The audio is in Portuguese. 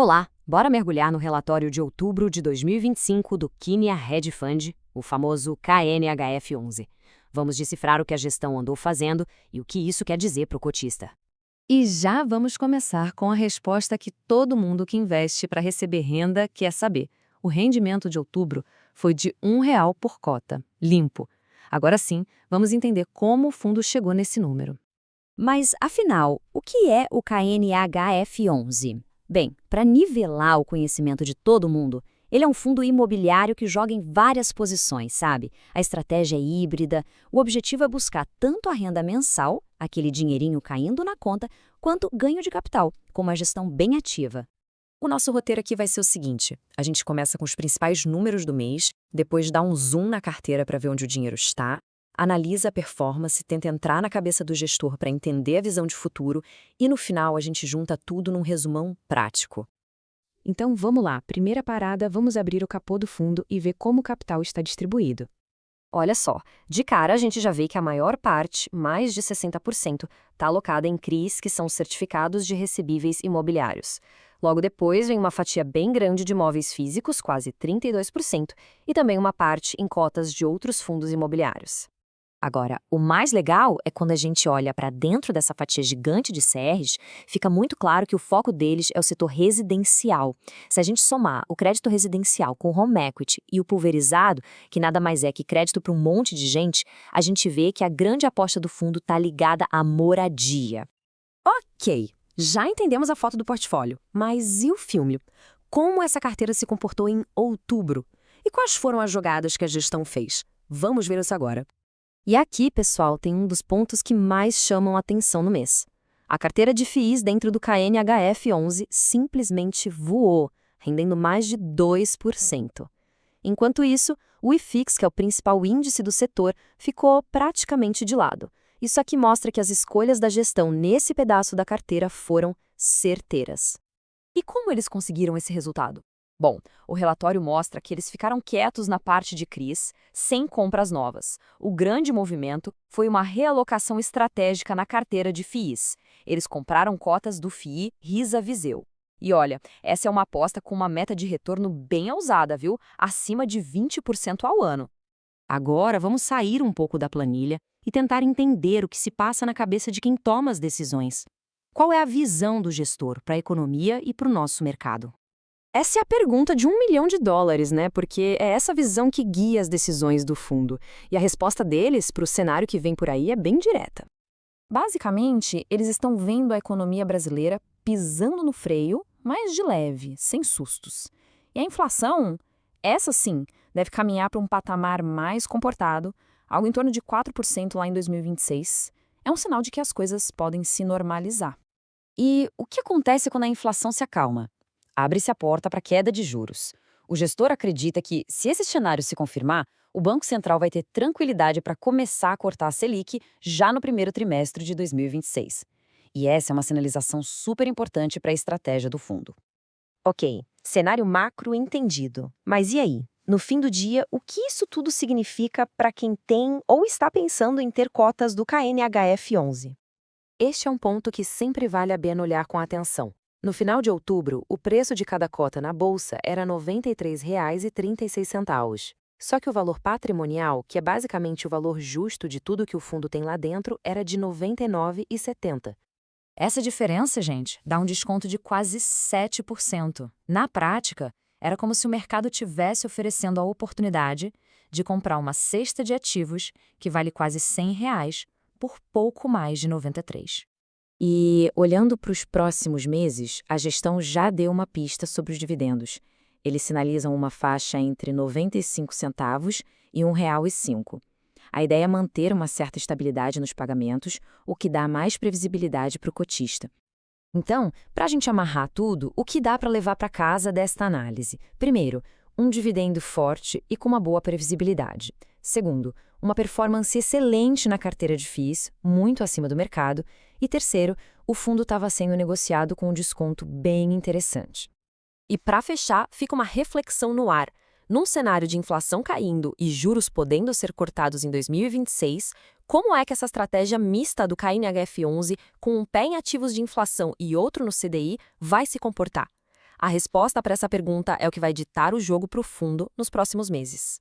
Olá, bora mergulhar no relatório de outubro de 2025 do Kinea Hedge Fund, o famoso KNHF11. Vamos decifrar o que a gestão andou fazendo e o que isso quer dizer para o cotista. E já vamos começar com a resposta que todo mundo que investe para receber renda quer saber. O rendimento de outubro foi de R$ 1 por cota, limpo. Agora sim, vamos entender como o fundo chegou nesse número. Mas, afinal, o que é o KNHF11? Bem, para nivelar o conhecimento de todo mundo, ele é um fundo imobiliário que joga em várias posições, sabe? A estratégia é híbrida, o objetivo é buscar tanto a renda mensal, aquele dinheirinho caindo na conta, quanto ganho de capital, com uma gestão bem ativa. O nosso roteiro aqui vai ser o seguinte: a gente começa com os principais números do mês, depois dá um zoom na carteira para ver onde o dinheiro está, analisa a performance, tenta entrar na cabeça do gestor para entender a visão de futuro e, no final, a gente junta tudo num resumão prático. Então vamos lá, primeira parada, vamos abrir o capô do fundo e ver como o capital está distribuído. Olha só, de cara a gente já vê que a maior parte, mais de 60%, está alocada em CRIs, que são certificados de recebíveis imobiliários. Logo depois vem uma fatia bem grande de imóveis físicos, quase 32%, e também uma parte em cotas de outros fundos imobiliários. Agora, o mais legal é quando a gente olha para dentro dessa fatia gigante de CRs, fica muito claro que o foco deles é o setor residencial. Se a gente somar o crédito residencial com o home equity e o pulverizado, que nada mais é que crédito para um monte de gente, a gente vê que a grande aposta do fundo está ligada à moradia. Ok, já entendemos a foto do portfólio, mas e o filme? Como essa carteira se comportou em outubro? E quais foram as jogadas que a gestão fez? Vamos ver isso agora. E aqui, pessoal, tem um dos pontos que mais chamam a atenção no mês. A carteira de FIIs dentro do KNHF11 simplesmente voou, rendendo mais de 2%. Enquanto isso, o IFIX, que é o principal índice do setor, ficou praticamente de lado. Isso aqui mostra que as escolhas da gestão nesse pedaço da carteira foram certeiras. E como eles conseguiram esse resultado? Bom, o relatório mostra que eles ficaram quietos na parte de CRIs, sem compras novas. O grande movimento foi uma realocação estratégica na carteira de FIIs. Eles compraram cotas do FII Risa Viseu. E olha, essa é uma aposta com uma meta de retorno bem ousada, viu? Acima de 20% ao ano. Agora vamos sair um pouco da planilha e tentar entender o que se passa na cabeça de quem toma as decisões. Qual é a visão do gestor para a economia e para o nosso mercado? Essa é a pergunta de $1 milhão, né? Porque é essa visão que guia as decisões do fundo. E a resposta deles para o cenário que vem por aí é bem direta. Basicamente, eles estão vendo a economia brasileira pisando no freio, mas de leve, sem sustos. E a inflação, essa sim, deve caminhar para um patamar mais comportado, algo em torno de 4% lá em 2026. É um sinal de que as coisas podem se normalizar. E o que acontece quando a inflação se acalma? Abre-se a porta para queda de juros. O gestor acredita que, se esse cenário se confirmar, o Banco Central vai ter tranquilidade para começar a cortar a Selic já no primeiro trimestre de 2026. E essa é uma sinalização super importante para a estratégia do fundo. Ok, cenário macro entendido. Mas e aí? No fim do dia, o que isso tudo significa para quem tem ou está pensando em ter cotas do KNHF11? Este é um ponto que sempre vale a pena olhar com atenção. No final de outubro, o preço de cada cota na bolsa era R$ 93,36. Só que o valor patrimonial, que é basicamente o valor justo de tudo que o fundo tem lá dentro, era de R$ 99,70. Essa diferença, gente, dá um desconto de quase 7%. Na prática, era como se o mercado tivesse oferecendo a oportunidade de comprar uma cesta de ativos que vale quase R$ 100 por pouco mais de 93. E, olhando para os próximos meses, a gestão já deu uma pista sobre os dividendos. Eles sinalizam uma faixa entre 95 centavos e R$ 1,05. A ideia é manter uma certa estabilidade nos pagamentos, o que dá mais previsibilidade para o cotista. Então, para a gente amarrar tudo, o que dá para levar para casa desta análise? Primeiro, um dividendo forte e com uma boa previsibilidade. Segundo, uma performance excelente na carteira de FIIs, muito acima do mercado. E terceiro, o fundo estava sendo negociado com um desconto bem interessante. E para fechar, fica uma reflexão no ar. Num cenário de inflação caindo e juros podendo ser cortados em 2026, como é que essa estratégia mista do KNHF11, com um pé em ativos de inflação e outro no CDI, vai se comportar? A resposta para essa pergunta é o que vai ditar o jogo para o fundo nos próximos meses.